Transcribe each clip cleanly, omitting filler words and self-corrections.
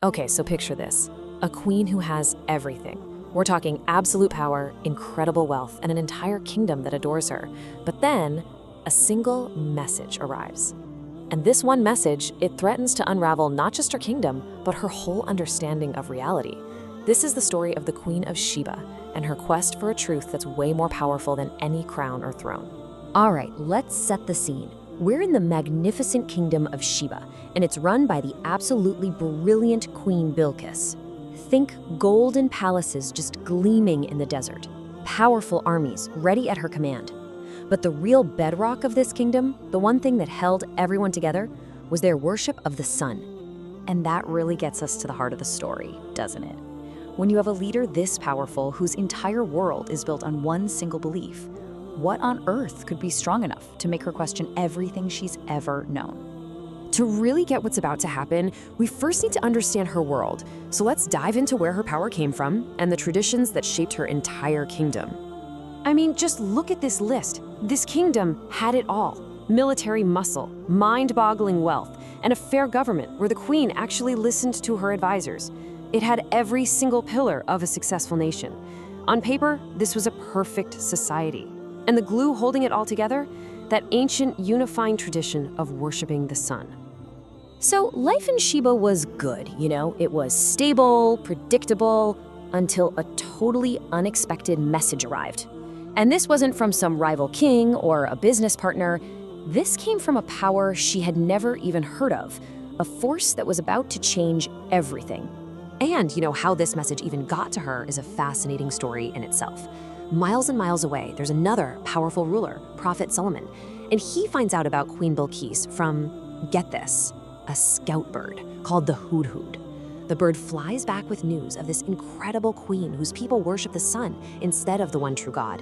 Okay, so picture this. A queen who has everything. We're talking absolute power, incredible wealth, and an entire kingdom that adores her. But then, a single message arrives. And this one message, it threatens to unravel not just her kingdom, but her whole understanding of reality. This is the story of the Queen of Sheba and her quest for a truth that's way more powerful than any crown or throne. All right, let's set the scene. We're in the magnificent kingdom of Sheba, and it's run by the absolutely brilliant Queen Bilqis. Think golden palaces just gleaming in the desert, powerful armies ready at her command. But the real bedrock of this kingdom, the one thing that held everyone together, was their worship of the sun. And that really gets us to the heart of the story, doesn't it? When you have a leader this powerful whose entire world is built on one single belief, what on earth could be strong enough to make her question everything she's ever known? To really get what's about to happen, we first need to understand her world. So let's dive into where her power came from and the traditions that shaped her entire kingdom. I mean, just look at this list. This kingdom had it all. Military muscle, mind-boggling wealth, and a fair government where the queen actually listened to her advisors. It had every single pillar of a successful nation. On paper, this was a perfect society. And the glue holding it all together? That ancient unifying tradition of worshiping the sun. So life in Sheba was good, you know? It was stable, predictable, until a totally unexpected message arrived. And this wasn't from some rival king or a business partner. This came from a power she had never even heard of, a force that was about to change everything. And, how this message even got to her is a fascinating story in itself. Miles and miles away, there's another powerful ruler, Prophet Sulaiman, and he finds out about Queen Bilqis from, get this, a scout bird called the hudhud. The bird flies back with news of this incredible queen whose people worship the sun instead of the one true God.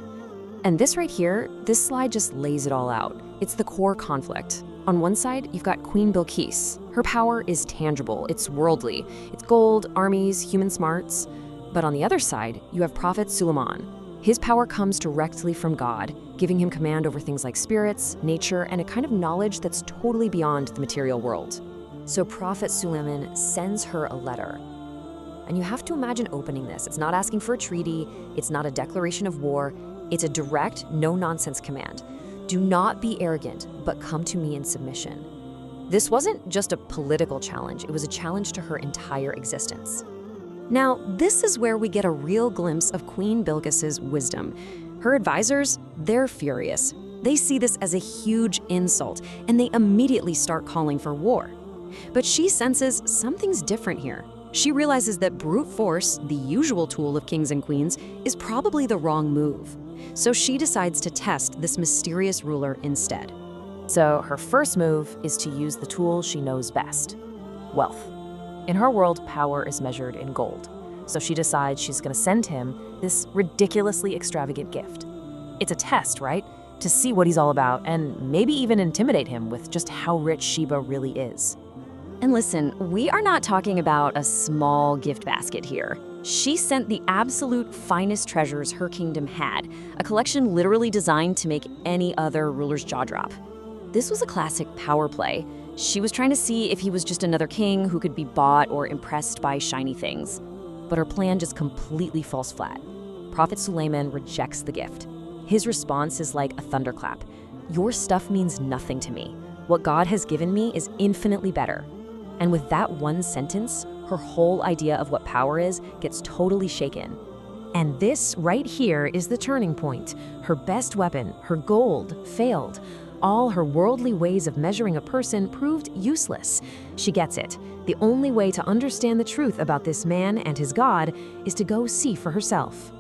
And this right here, this slide just lays it all out. It's the core conflict. On one side, you've got Queen Bilqis. Her power is tangible, it's worldly. It's gold, armies, human smarts. But on the other side, you have Prophet Sulaiman. His power comes directly from God, giving him command over things like spirits, nature, and a kind of knowledge that's totally beyond the material world. So Prophet Sulaiman sends her a letter. And you have to imagine opening this. It's not asking for a treaty, it's not a declaration of war, it's a direct, no-nonsense command. Do not be arrogant, but come to me in submission. This wasn't just a political challenge, it was a challenge to her entire existence. Now, this is where we get a real glimpse of Queen Bilqis's wisdom. Her advisors, they're furious. They see this as a huge insult, and they immediately start calling for war. But she senses something's different here. She realizes that brute force, the usual tool of kings and queens, is probably the wrong move. So she decides to test this mysterious ruler instead. So her first move is to use the tool she knows best, wealth. In her world, power is measured in gold. So she decides she's going to send him this ridiculously extravagant gift. It's a test, right? To see what he's all about and maybe even intimidate him with just how rich Sheba really is. And listen, we are not talking about a small gift basket here. She sent the absolute finest treasures her kingdom had, a collection literally designed to make any other ruler's jaw drop. This was a classic power play. She was trying to see if he was just another king who could be bought or impressed by shiny things. But her plan just completely falls flat. Prophet Sulaiman rejects the gift. His response is like a thunderclap. Your stuff means nothing to me. What God has given me is infinitely better. And with that one sentence, her whole idea of what power is gets totally shaken. And this right here is the turning point. Her best weapon, her gold, failed. All her worldly ways of measuring a person proved useless. She gets it. The only way to understand the truth about this man and his God is to go see for herself.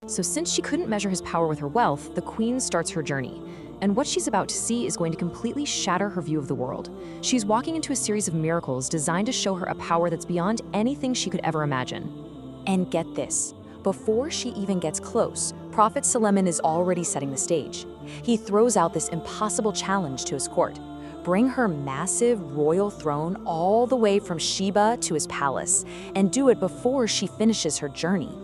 So since she couldn't measure his power with her wealth, the queen starts her journey. And what she's about to see is going to completely shatter her view of the world. She's walking into a series of miracles designed to show her a power that's beyond anything she could ever imagine. And get this, before she even gets close, Prophet Sulaiman is already setting the stage. He throws out this impossible challenge to his court. Bring her massive royal throne all the way from Sheba to his palace, and do it before she finishes her journey.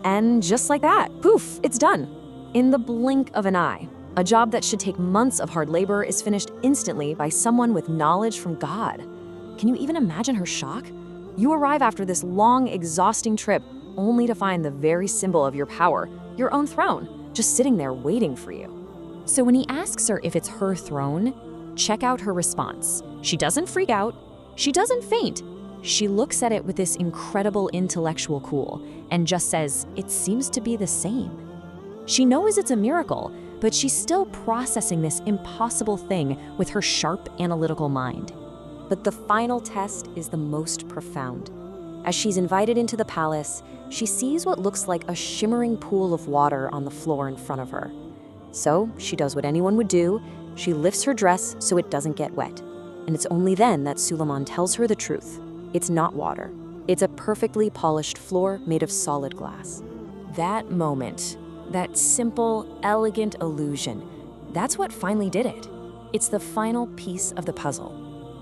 And just like that, poof, it's done. In the blink of an eye. A job that should take months of hard labor is finished instantly by someone with knowledge from God. Can you even imagine her shock? You arrive after this long, exhausting trip only to find the very symbol of your power, your own throne, just sitting there waiting for you. So when he asks her if it's her throne, check out her response. She doesn't freak out. She doesn't faint. She looks at it with this incredible intellectual cool and just says, "It seems to be the same." She knows it's a miracle, but she's still processing this impossible thing with her sharp analytical mind. But the final test is the most profound. As she's invited into the palace, she sees what looks like a shimmering pool of water on the floor in front of her. So she does what anyone would do. She lifts her dress so it doesn't get wet. And it's only then that Sulaiman tells her the truth. It's not water. It's a perfectly polished floor made of solid glass. That moment, that simple, elegant illusion, that's what finally did it. It's the final piece of the puzzle.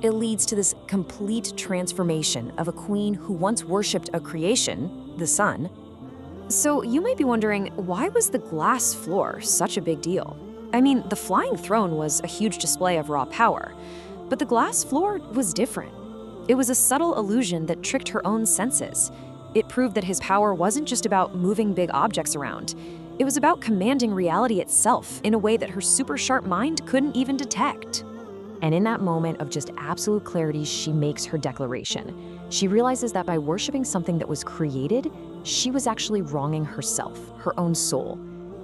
It leads to this complete transformation of a queen who once worshipped a creation, the sun. So you might be wondering, why was the glass floor such a big deal? I mean, the flying throne was a huge display of raw power, but the glass floor was different. It was a subtle illusion that tricked her own senses. It proved that his power wasn't just about moving big objects around. It was about commanding reality itself in a way that her super sharp mind couldn't even detect. And in that moment of just absolute clarity, she makes her declaration. She realizes that by worshiping something that was created, she was actually wronging herself, her own soul.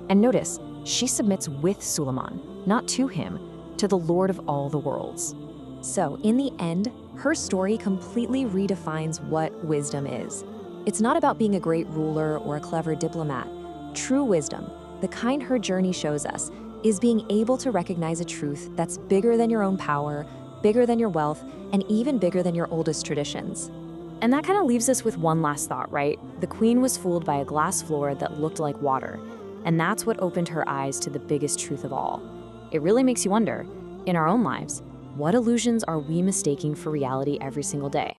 And notice, she submits with Sulaiman, not to him, to the Lord of all the worlds. So, in the end, her story completely redefines what wisdom is. It's not about being a great ruler or a clever diplomat. True wisdom, the kind her journey shows us, is being able to recognize a truth that's bigger than your own power, bigger than your wealth, and even bigger than your oldest traditions. And that kind of leaves us with one last thought, right? The queen was fooled by a glass floor that looked like water. And that's what opened her eyes to the biggest truth of all. It really makes you wonder, in our own lives, what illusions are we mistaking for reality every single day?